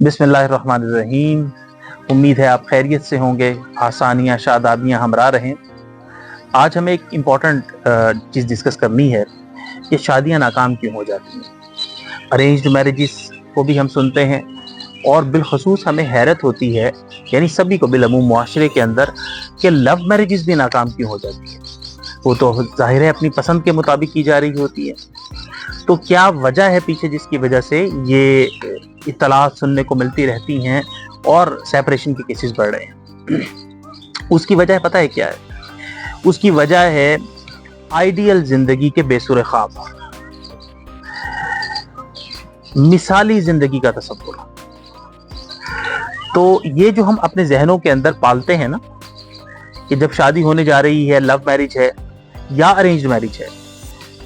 बिस्मिल्लाहिर्रहमानिर्रहीम। उम्मीद है आप खैरियत से होंगे, आसानियाँ शादाबियाँ हमरा रहें। आज हमें एक इम्पॉर्टेंट चीज़ डिस्कस करनी है कि शादियाँ नाकाम क्यों हो जाती हैं। अरेंज्ड मैरिजेस को भी हम सुनते हैं और बिलखसूस हमें हैरत होती है, यानी सभी को बिलअमूम मुआशरे के अंदर, कि लव मैरिजेस भी नाकाम क्यों हो जाती हैं। वो तो जाहिर है अपनी पसंद के मुताबिक की जा रही होती है। तो क्या वजह है पीछे जिसकी वजह से ये इत्तलात सुनने को मिलती रहती हैं और सेपरेशन के केसेस बढ़ रहे हैं। उसकी वजह पता है क्या है? उसकी वजह है आइडियल जिंदगी के बेसुरे ख्वाब, मिसाली जिंदगी का तसव्वुर। तो ये जो हम अपने जहनों के अंदर पालते हैं ना, कि जब शादी होने जा रही है, लव मैरिज है या अरेंज्ड मैरिज है,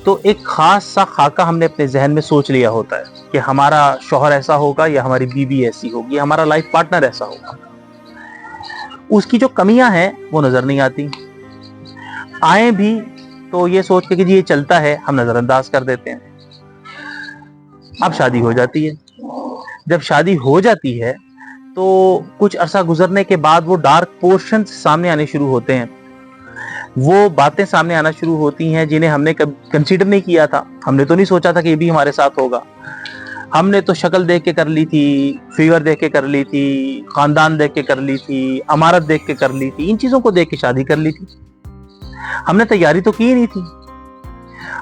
तो एक खास सा खाका हमने अपने जहन में सोच लिया होता है कि हमारा शौहर ऐसा होगा या हमारी बीवी ऐसी होगी, हमारा लाइफ पार्टनर ऐसा होगा। उसकी जो कमियां हैं वो नजर नहीं आती, आए भी तो ये सोच के कि जी ये चलता है, हम नजरअंदाज कर देते हैं। अब शादी हो जाती है। जब शादी हो जाती है तो कुछ अरसा गुजरने के बाद वो डार्क पोर्शन सामने आने शुरू होते हैं, वो बातें सामने आना शुरू होती हैं जिन्हें हमने कंसीडर नहीं किया था। हमने तो नहीं सोचा था कि ये भी हमारे साथ होगा। हमने तो शक्ल देख के कर ली थी, फिगर देख के कर ली थी, खानदान देख के कर ली थी, अमारत देख के कर ली थी, इन चीजों को देख के शादी कर ली थी। हमने तैयारी तो की ही नहीं थी,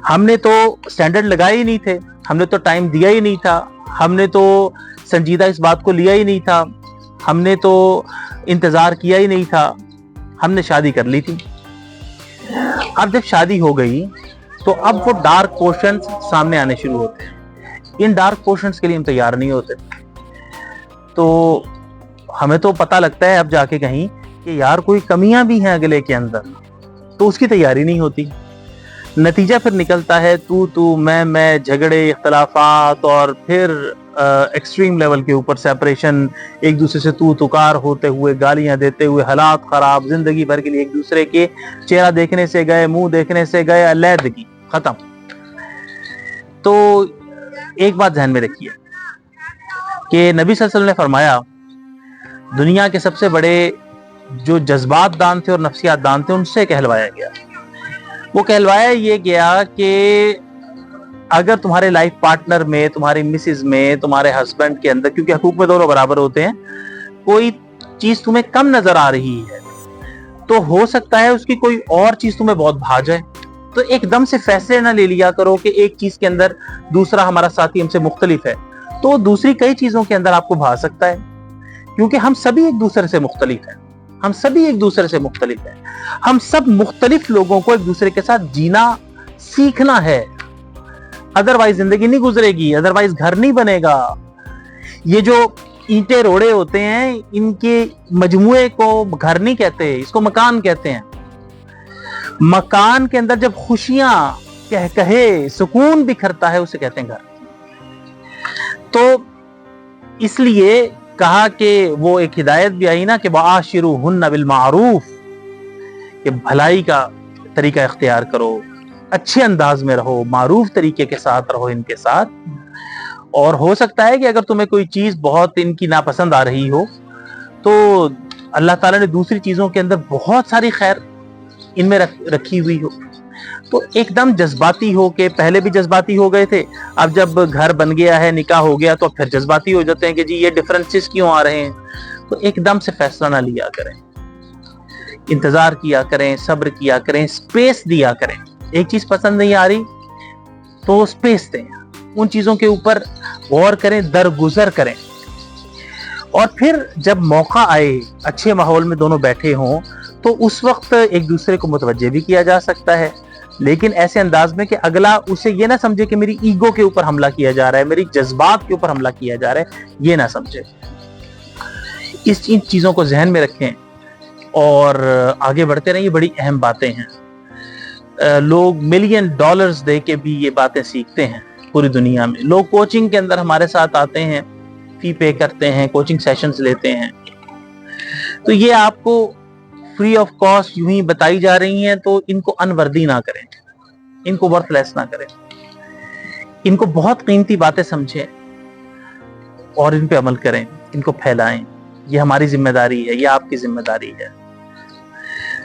हमने तो स्टैंडर्ड लगाए ही नहीं थे, हमने तो टाइम दिया ही नहीं था, हमने तो संजीदा इस बात को लिया ही नहीं था, हमने तो इंतजार किया ही नहीं था, हमने शादी कर ली थी। अब जब शादी हो गई तो अब वो डार्क पोर्शंस सामने आने शुरू होते हैं। इन डार्क पोर्शंस के लिए हम तैयार नहीं होते। तो हमें तो पता लगता है अब जाके कहीं कि यार कोई कमियां भी हैं अगले के अंदर, तो उसकी तैयारी नहीं होती। नतीजा फिर निकलता है तू मैं, झगड़े, इख्तलाफात और फिर एक्सट्रीम लेवल के ऊपर सेपरेशन, एक दूसरे से तू तुकार होते हुए, गालियां देते हुए, हालात खराब, जिंदगी भर के लिए एक दूसरे के चेहरा देखने से गए, मुंह देखने से गए, अलैदगी खत्म। तो एक बात ध्यान में रखिए कि नबी सल्लल्लाहु अलैहि वसल्लम ने फरमाया, दुनिया के सबसे बड़े जो जज्बात दान थे और नफ्सियात दान थे, उनसे कहलवाया गया। वो कहलवाया ये गया कि अगर तुम्हारे लाइफ पार्टनर में, तुम्हारी मिसेज में, तुम्हारे हस्बैंड के अंदर, क्योंकि हकूक में दोनों बराबर होते हैं, कोई चीज तुम्हें कम नजर आ रही है तो हो सकता है उसकी कोई और चीज तुम्हें बहुत भा जाए। तो एकदम से फैसले ना ले लिया करो कि एक चीज के अंदर दूसरा हमारा साथी हमसे मुख्तलिफ है, तो दूसरी कई चीजों के अंदर आपको भा सकता है, क्योंकि हम सभी एक दूसरे से मुख्तलिफ हैं। हम सभी एक दूसरे से मुख्तलिफ हैं। हम सब मुख्तलिफ लोगों को एक दूसरे के साथ जीना सीखना है, अदरवाइज जिंदगी नहीं गुजरेगी, अदरवाइज घर नहीं बनेगा। ये जो ईंटें रोड़े होते हैं, इनके मजमुए को घर नहीं कहते, इसको मकान कहते हैं। मकान के अंदर जब खुशियां कह कहे सुकून बिखरता है, उसे कहते हैं घर। तो इसलिए कहा कि वो एक हिदायत भी आई ना कि वाशिरूहुन्ना बिल मारूफ, कि भलाई का तरीका इख्तियार करो, अच्छे अंदाज में रहो, मारूफ तरीके के साथ रहो इनके साथ। और हो सकता है कि अगर तुम्हें कोई चीज बहुत इनकी नापसंद आ रही हो, तो अल्लाह ताला ने दूसरी चीजों के अंदर बहुत सारी खैर इनमें रखी हुई हो। तो एकदम जज्बाती हो के, पहले भी जज्बाती हो गए थे, अब जब घर बन गया है, निकाह हो गया, तो फिर जज्बाती हो जाते हैं कि जी ये डिफरेंसेस क्यों आ रहे हैं। तो एकदम से फैसला ना लिया करें, इंतजार किया करें, सब्र किया करें, स्पेस दिया करें। एक चीज पसंद नहीं आ रही तो स्पेस दें, उन चीजों के ऊपर गौर करें, दरगुजर करें, और फिर जब मौका आए, अच्छे माहौल में दोनों बैठे हों, तो उस वक्त एक दूसरे को मुतवज्जे भी किया जा सकता है, लेकिन ऐसे अंदाज में कि अगला उसे ये ना समझे कि मेरी ईगो के ऊपर हमला किया जा रहा है, मेरी जज्बात के ऊपर हमला किया जा रहा है, ये ना समझे। इन चीजों को जहन में रखें और आगे बढ़ते रहें। ये बड़ी अहम बातें हैं। लोग $1,000,000 दे के भी ये बातें सीखते हैं पूरी दुनिया में। लोग कोचिंग के अंदर हमारे साथ आते हैं, फी पे करते हैं, कोचिंग सेशंस लेते हैं। तो ये आपको फ्री ऑफ कॉस्ट यूं ही बताई जा रही हैं, तो इनको अनवर्दी ना करें, इनको वर्थलेस ना करें, इनको बहुत कीमती बातें समझें और इन पे अमल करें। इनको फैलाएं। ये हमारी जिम्मेदारी है, ये आपकी जिम्मेदारी है।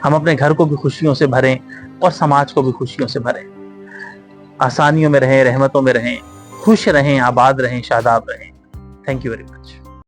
हम अपने घर को भी खुशियों से भरें और समाज को भी खुशियों से भरें। आसानियों में रहें, रहमतों में रहें, खुश रहें, आबाद रहें, शादाब रहें। Thank you very much.